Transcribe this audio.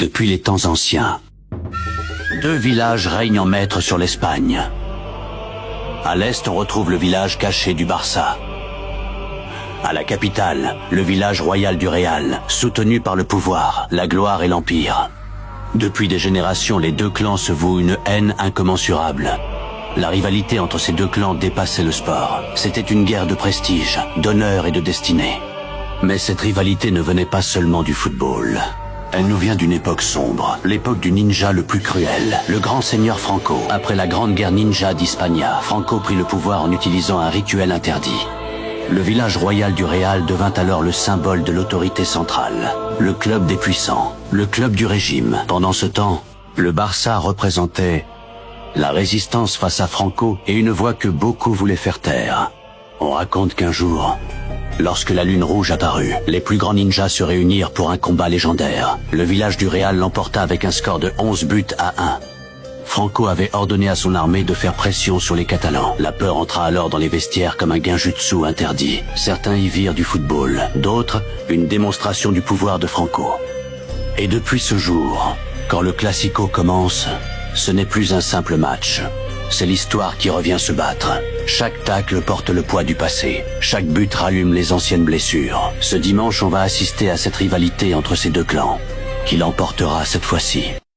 Depuis les temps anciens, deux villages règnent en maître sur l'Espagne. À l'est, on retrouve le village caché du Barça. À la capitale, le village royal du Real, soutenu par le pouvoir, la gloire et l'empire. Depuis des générations, les deux clans se vouent une haine incommensurable. La rivalité entre ces deux clans dépassait le sport. C'était une guerre de prestige, d'honneur et de destinée. Mais cette rivalité ne venait pas seulement du football. Elle nous vient d'une époque sombre, l'époque du ninja le plus cruel, le grand seigneur Franco. Après la grande guerre ninja d'Hispania, Franco prit le pouvoir en utilisant un rituel interdit. Le village royal du Real devint alors le symbole de l'autorité centrale, le club des puissants, le club du régime. Pendant ce temps, le Barça représentait la résistance face à Franco et une voix que beaucoup voulaient faire taire. On raconte qu'un jour, lorsque la lune rouge apparut, les plus grands ninjas se réunirent pour un combat légendaire. Le village du Real l'emporta avec un score de 11 buts à 1. Franco avait ordonné à son armée de faire pression sur les Catalans. La peur entra alors dans les vestiaires comme un genjutsu interdit. Certains y virent du football, d'autres une démonstration du pouvoir de Franco. Et depuis ce jour, quand le Classico commence, ce n'est plus un simple match. C'est l'histoire qui revient se battre. Chaque tacle porte le poids du passé. Chaque but rallume les anciennes blessures. Ce dimanche, on va assister à cette rivalité entre ces deux clans. Qui l'emportera cette fois-ci ?